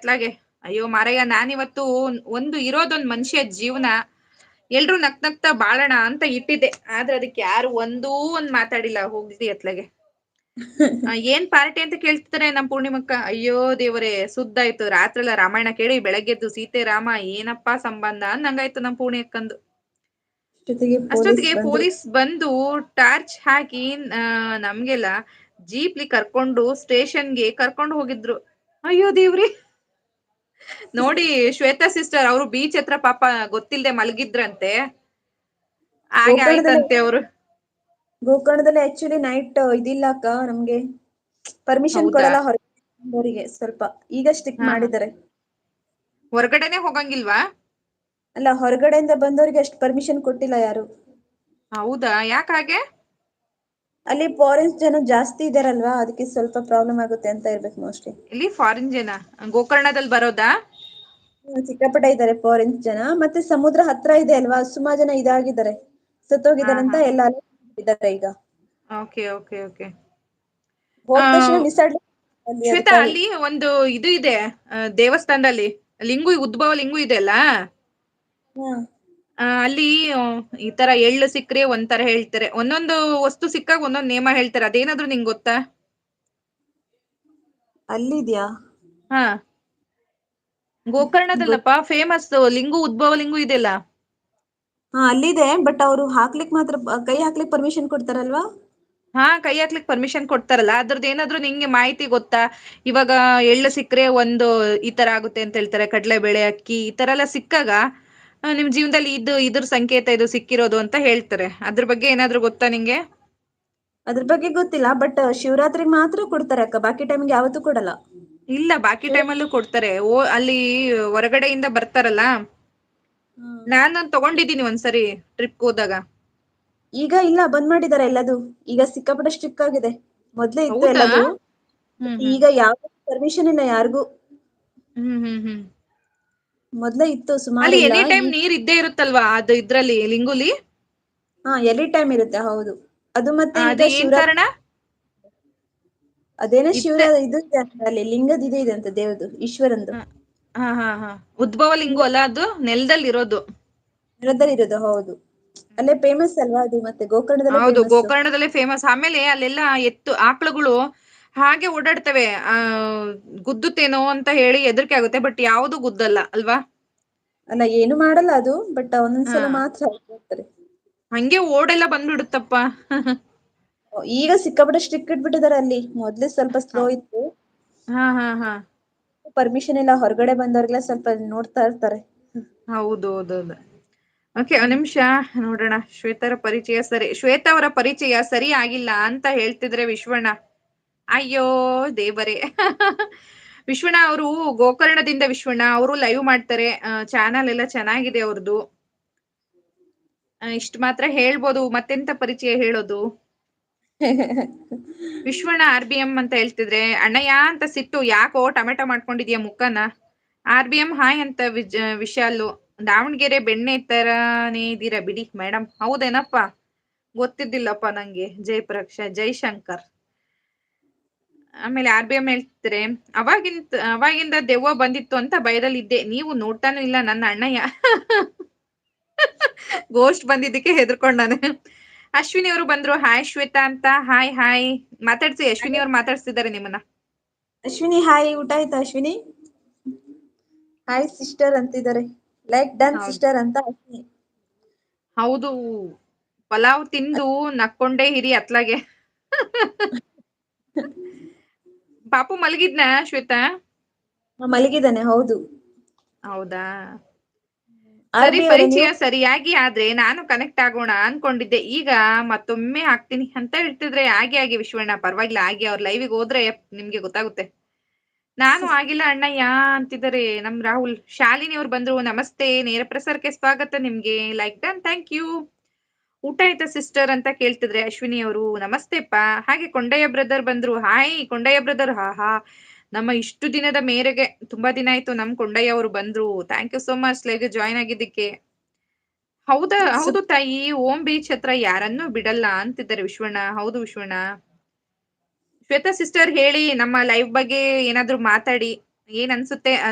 ಅತ್ಲಾಗೆ. ಅಯ್ಯೋ ಮಾರಯ್ಯ, ನಾನಿವತ್ತು ಒಂದು ಇರೋದೊಂದ್ ಮನುಷ್ಯ ಜೀವನ, ಎಲ್ರು ನಗ್ತಾ ಬಾಳೋಣ ಅಂತ ಇಟ್ಟಿದ್ದೆ. ಆದ್ರೆ ಅದಕ್ಕೆ ಯಾರು ಒಂದ್ ಮಾತಾಡಿಲ್ಲ. ಹೋಗ್ಲಿ ಅತ್ಲಾಗೆ. ಏನ್ ಪಾರ್ಟಿ ಅಂತ ಕೇಳ್ತಿದಾರೆ ನಮ್ ಪೂರ್ಣಿಮಕ್ಕ. ಅಯ್ಯೋ ದೇವರೇ, ಸುದ್ದಾಯ್ತು. ರಾತ್ರೆಲ್ಲ ರಾಮಾಯಣ ಕೇಳಿ ಬೆಳಗ್ಗೆದ್ದು ಸೀತೆ ರಾಮ ಏನಪ್ಪಾ ಸಂಬಂಧ ಅನ್ನಂಗಾಯ್ತು ನಮ್ ಪೂರ್ಣಿ ಅಕ್ಕಂದು. ಅಷ್ಟೊತ್ತಿಗೆ ಪೊಲೀಸ್ ಬಂದು ಟಾರ್ಚ್ ಹಾಕಿ ನಮ್ಗೆಲ್ಲ ಜೀಪ್ಲಿ ಕರ್ಕೊಂಡು ಸ್ಟೇಷನ್ಗೆ ಕರ್ಕೊಂಡು ಹೋಗಿದ್ರು. ಅಯ್ಯೋ ದೇವ್ರಿ. ನೋಡಿ ಶ್ವೇತಾ ಸಿಸ್ಟರ್ ಅವರು ಬೀಚ್ ಹತ್ರ ಪಾಪ ಗೊತ್ತಿಲ್ದೆ ಮಲಗಿದ್ರಂತೆ. ಹಾಗೆ ಆಯ್ತಂತೆ ಅವ್ರು. ಗೋಕರ್ಣದಲ್ಲಿ ಆಕ್ಚುಲಿ ನೈಟ್ ಇದಿಲ್ಲ ಅಕ್ಕ, ನಮ್ಗೆ ಪರ್ಮಿಷನ್ ಹೌದಾ? ಕೊಡಲ್ಲ ಹೊರಗೆ. ಸ್ವಲ್ಪ ಈಗ ಸ್ಟ್ರಿಕ್ಟ್ ಮಾಡಿದ್ದಾರೆ. ಹೊರಗಡೆನೆ ಹೋಗಂಗಿಲ್ವಾ? ಅಲ್ಲ, ಹೊರಗಡೆಯಿಂದ ಬಂದವರಿಗೆ ಅಷ್ಟು ಪರ್ಮಿಷನ್ ಕೊಟ್ಟಿಲ್ಲ ಯಾರು. ಹೌದಾ, ಯಾಕಾಗೆ? ಅಲ್ಲಿ ಫಾರಿನ್ಸ್ ಜನ ಜಾಸ್ತಿ ಇದಾರಲ್ವಾ, ಅದಕ್ಕೆ ಸ್ವಲ್ಪ ಪ್ರಾಬ್ಲಮ್ ಆಗುತ್ತೆ ಅಂತ ಇರ್ಬೇಕು ಮೋಸ್ಟ್ಲಿ. ಇಲ್ಲಿ ಫಾರಿನ್ ಜನ ಗೋಕರ್ಣದಲ್ಲಿ ಬರೋದಾ? ಸಿಕ್ಕಾಪಟ್ಟೆ ಇದ್ದಾರೆ ಫಾರಿನ್ಸ್ ಜನ. ಮತ್ತೆ ಸಮುದ್ರ ಹತ್ರ ಇದೆ ಅಲ್ವಾ, ಸುಮಾರು ಜನ ಇದಾಗಿದ್ದಾರೆ, ಸತ್ತೋಗಿದಾರಂತ ಎಲ್ಲ ಇದ್ದಾರೆ ಈಗ. Okay okay okay. ಹೋದ ತಕ್ಷಣ ಮಿಸ್ ಶ್ವೇತಾ, ಅಲ್ಲಿ ಒಂದು ಇದು ಇದೆ ದೇವಸ್ಥಾನದಲ್ಲಿ, ಉದ್ಭವ ಲಿಂಗು ಇದೆ ಅಲ್ಲ. ಅಲ್ಲಿ ಈ ತರ ಎಳ್ಳು ಸಿಕ್ಕ್ರೆ ಒಂಥರ ಹೇಳ್ತಾರೆ, ಒಂದೊಂದು ವಸ್ತು ಸಿಕ್ಕಾಗ ಒಂದೊಂದು ನೇಮ ಹೇಳ್ತಾರೆ. ಅದೇನಾದ್ರು ನಿಂಗೆ ಗೊತ್ತಾ? ಅಲ್ಲಿದ್ಯಾ? ಹಾ, ಗೋಕರ್ಣದಲ್ಲಪ್ಪ ಫೇಮಸ್ ಉದ್ಭವ ಲಿಂಗು ಇದೆಯಲ್ಲ. ಹಾ, ಅಲ್ಲಿದೆ. ಬಟ್ ಅವ್ರು ಹಾಕ್ಲಿಕ್ ಮಾತ್ರ, ಕೈ ಹಾಕ್ಲಿಕ್ ಪರ್ಮಿಷನ್ ಕೊಡ್ತಾರಲ್ವಾ? ಹಾ, ಕೈ ಹಾಕ್ಲಿಕ್ ಪರ್ಮಿಷನ್ ಕೊಡ್ತಾರಲ್ಲ. ಅದ್ರದ್ದು ಏನಾದ್ರು ನಿಂಗೆ ಮಾಹಿತಿ ಗೊತ್ತಾ? ಇವಾಗ ಎಳ್ಳು ಸಿಕ್ಕರೆ ಒಂದು ಈ ತರ ಆಗುತ್ತೆ ಅಂತ ಹೇಳ್ತಾರೆ, ಕಡಲೆಬೇಳೆ, ಅಕ್ಕಿ ಈ ತರ ಎಲ್ಲ ಸಿಕ್ಕಾಗ ನಿಮ್ ಜೀವನದಲ್ಲಿ ಇದ್ರ ಸಂಕೇತ ಇದು ಸಿಕ್ಕಿರೋದು ಅಂತ ಹೇಳ್ತಾರೆ. ಅದ್ರ ಬಗ್ಗೆ ಏನಾದ್ರು ಗೊತ್ತಾ ನಿಂಗೆ? ಅದ್ರ ಬಗ್ಗೆ ಗೊತ್ತಿಲ್ಲ. ಬಟ್ ಶಿವರಾತ್ರಿ ಮಾತ್ರ ಕೊಡ್ತಾರೆ ಅಕ್ಕ, ಬಾಕಿ ಟೈಮ್ಗೆ ಯಾವತ್ತೂ ಕೊಡಲ್ಲ. ಇಲ್ಲ, ಬಾಕಿ ಟೈಮಲ್ಲೂ ಕೊಡ್ತಾರೆ. ಅಲ್ಲಿ ಹೊರಗಡೆಯಿಂದ ಬರ್ತಾರಲ್ಲ. ನಾನು ತಗೊಂಡಿದ್ದೀನಿ ಒಂದ್ಸರಿ ಟ್ರಿಪ್ ಹೋದಾಗ. ಈಗ ಇಲ್ಲ, ಬಂದ್ ಮಾಡಿದ್ದಾರೆ ಎಲ್ಲದು. ಈಗ ಸಿಕ್ಕಾಪಟ್ಟೆ ಸ್ಟ್ರಿಕ್ಟ್ ಆಗಿದೆ. ಮೊದ್ಲೇ ಇತ್ತು ಹೌದಾ? ಎಲ್ಲದು. ಈಗ ಯಾವ ಪರ್ಮಿಷನ್ ಇಲ್ಲ ಯಾರಿಗೂ. ಮೊದ್ಲೇ ಇತ್ತು ಅಲ್ಲಿ ಸುಮಾರಿಲ್ಲ. ಎನಿ ಟೈಮ್ ನೀರ್ ಇದ್ದೇ ಇರುತ್ತಲ್ವಾ ಅದು ಇದ್ರಲ್ಲಿ ಲಿಂಗುಲಿ? ಹಾ, ಎನಿ ಟೈಮ್ ಇರುತ್ತೆ. ಹೌದು. ಅದು ಮತ್ತೆ ಅದು ಈಗ ಏನ್ ಕಾರಣ? ಅದೇನೋ ಇದು ಇದೆ ಅಂತ, ಅಲ್ಲಿ ಲಿಂಗದ ಇದೆ ಅಂತ, ದೇವ್ರದು, ಈಶ್ವರಂದು. ಉದ್ಭವ ಲಿಂಗು ಅಲ್ಲ, ಅದು ನೆಲದಲ್ಲಿ ಇರೋದು. ನೆಲದಲ್ಲಿ ಇರೋದು, ಹೌದು. ಅಲ್ಲೇ ಫೇಮಸ್ ಅಲ್ವಾ ಅದು, ಮತ್ತೆ ಗೋಕರ್ಣದಲ್ಲೇ ಹೌದು, ಫೇಮಸ್. ಗೋಕರ್ಣದಲ್ಲೇ ಫೇಮಸ್. ಆಮೇಲೆ ಅಲ್ಲೆಲ್ಲ ಆಕಳುಗಳು ಹಾಗೆ ಓಡಾಡ್ತವೆ. ಗುದ್ದುತ್ತೇನೋ ಅಂತ ಹೇಳಿ ಹೆದರಿಕೆ ಆಗುತ್ತೆ. ಬಟ್ ಯಾವ್ದು ಗುದ್ದಲ್ಲ ಅಲ್ವಾ? ಅಲ್ಲ, ಏನು ಮಾಡಲ್ಲ ಅದು. ಬಟ್ ಒಂದೊಂದ್ಸಲ ಮಾತ್ರ ಹೋಗ್ತಾರೆ. ಹಂಗೆ ಓಡೆಲ್ಲ ಬಂದ್ಬಿಡುತ್ತಪ್ಪ. ಈಗ ಸಿಕ್ಕಾಪಟ್ಟೆ ಸ್ಟ್ರಿಕ್ಟ್ ಇಟ್ಬಿಟ್ಟಿದ್ದಾರೆ ಅಲ್ಲಿ. ಮೊದ್ಲೇ ಸ್ವಲ್ಪ ಸ್ಲೋ ಇತ್ತು. ಪರ್ಮಿಷನ್ ಇಲ್ಲ, ಹೊರಗಡೆ ಬಂದವ್ರಿಗೆಲ್ಲ ಸ್ವಲ್ಪ ನೋಡ್ತಾ ಇರ್ತಾರೆ. ಹೌದೌದೌದು. ಓಕೆ, ಒಂದ್ ನಿಮಿಷ ನೋಡೋಣ. ಶ್ವೇತಾ ಅವರ ಪರಿಚಯ ಸರಿ ಆಗಿಲ್ಲ ಅಂತ ಹೇಳ್ತಿದ್ರೆ ವಿಶ್ವಣ್ಣ. ಅಯ್ಯೋ ದೇವರೇ. ವಿಶ್ವಣ್ಣ ಅವರು ಗೋಕರ್ಣದಿಂದ ವಿಶ್ವಣ್ಣ ಅವರು ಲೈವ್ ಮಾಡ್ತಾರೆ. ಚಾನಲ್ ಎಲ್ಲ ಚೆನ್ನಾಗಿದೆ ಅವ್ರದ್ದು. ಇಷ್ಟು ಮಾತ್ರ ಹೇಳ್ಬೋದು, ಮತ್ತೆಂತ ಪರಿಚಯ ಹೇಳೋದು. ವಿಶ್ವಣ್ಣ RBM ಅಂತ ಹೇಳ್ತಿದ್ರೆ, ಅಣ್ಣಯ್ಯ ಅಂತ ಸಿಟ್ಟು, ಯಾಕೋ ಟೊಮೆಟೊ ಮಾಡ್ಕೊಂಡಿದ್ಯಾ ಮುಖನ? RBM ಹಾಯ್ ಅಂತ ವಿಶಾಲು. ದಾವಣಗೆರೆ ಬೆಣ್ಣೆ ತರಾನೇ ಇದೀರಾ ಬಿಡಿ ಮೇಡಮ್. ಹೌದೇನಪ್ಪ, ಗೊತ್ತಿದ್ದಿಲ್ಲಪ್ಪ ನಂಗೆ. ಜೈಶಂಕರ್. ಆಮೇಲೆ RBM ಹೇಳ್ತಿದ್ರೆ, ಅವಾಗಿಂದ ದೆವ್ವ ಬಂದಿತ್ತು ಅಂತ ಭಯದಲ್ಲಿದ್ದೆ. ನೀವು ನೋಡ್ತಾನೂ ಇಲ್ಲ ನನ್ನ ಅಣ್ಣಯ್ಯ. ಗೋಸ್ಟ್ ಬಂದಿದ್ದಕ್ಕೆ ಹೆದರ್ಕೊಂಡಾನೆ. ಅಶ್ವಿನಿ ಅವರು ಬಂದ್ರು. ಹಾಯ್ ಶ್ವೇತಾ ಅಂತ. ಹಾಯ್ ಮಾತಾಡ್ಸಿ. ಅಶ್ವಿನಿ ಅವ್ರು ಮಾತಾಡ್ಸಿದ್ದಾರೆ ನಿಮ್ಮನ್ನ. ಅಶ್ವಿನಿ ಹಾಯ್, ಊಟ ಆಯ್ತಾ ಅಶ್ವಿನಿ? ಹಾಯ್ ಸಿಸ್ಟರ್ ಅಂತಿದ್ದಾರೆ. ಲೈಕ್ ಡನ್ ಸಿಸ್ಟರ್ ಅಂತ ಅಶ್ವಿನಿ. ಹೌದು, ಪಲಾವ್ ತಿಂದು ನಕ್ಕೊಂಡೇ ಇರಿ ಅತ್ಲಾಗೆ. ಪಾಪು ಮಲಗಿದ್ನ ಶ್ವೇತಾ? ಮಲಗಿದ್ದಾನೆ, ಹೌದು. ಹೌದಾ, ಸರಿ. ಪರಿಚಯ ಸರಿಯಾಗಿ ಆದ್ರೆ ನಾನು ಕನೆಕ್ಟ್ ಆಗೋಣ ಅನ್ಕೊಂಡಿದ್ದೆ. ಈಗ ಮತ್ತೊಮ್ಮೆ ಹಾಕ್ತೀನಿ ಅಂತ ಹೇಳ್ತಿದ್ರೆ, ಆಗಿ ವಿಶ್ವಣ್ಣ, ಪರವಾಗಿಲ್ಲ ಆಗಿ. ಅವ್ರ ಲೈವಿಗೆ ಹೋದ್ರೆ ನಿಮ್ಗೆ ಗೊತ್ತಾಗುತ್ತೆ. ನಾನು ಆಗಿಲ್ಲ ಅಣ್ಣಯ್ಯ ಅಂತಿದ್ದಾರೆ ನಮ್ ರಾಹುಲ್. ಶಾಲಿನಿ ಅವ್ರು ಬಂದ್ರು. ನಮಸ್ತೆ, ನೇರ ಪ್ರಸಾರಕ್ಕೆ ಸ್ವಾಗತ ನಿಮ್ಗೆ. Like done, thank you. ಊಟ ಆಯ್ತಾ ಸಿಸ್ಟರ್ ಅಂತ ಕೇಳ್ತಿದ್ರೆ ಅಶ್ವಿನಿ ಅವರು. ನಮಸ್ತೆಪ್ಪ. ಹಾಗೆ ಕೊಂಡಯ್ಯ ಬ್ರದರ್ ಬಂದ್ರು. Hi Kondayya brother. ನಮ್ಮ ಇಷ್ಟು ದಿನದ ಮೇರೆಗೆ ತುಂಬಾ ದಿನ ಆಯ್ತು ನಮ್ ಕೊಂಡಯ್ಯ ಅವರು ಬಂದ್ರು. Thank you so much live join ಆಗಿದ್ದಕ್ಕೆ. ಹೌದು ತಾಯಿ, ಓಂ ಬೀಚ್ ಹತ್ರ ಯಾರನ್ನೂ ಬಿಡಲ್ಲ ಅಂತಿದ್ದಾರೆ ವಿಶ್ವಣ್ಣ. ಹೌದು ವಿಶ್ವಣ್ಣ. ಶ್ವೇತಾ ಸಿಸ್ಟರ್ ಹೇಳಿ, ನಮ್ಮ ಲೈವ್ ಬಗ್ಗೆ ಏನಾದ್ರು ಮಾತಾಡಿ. ಏನ್ ಅನ್ಸುತ್ತೆ?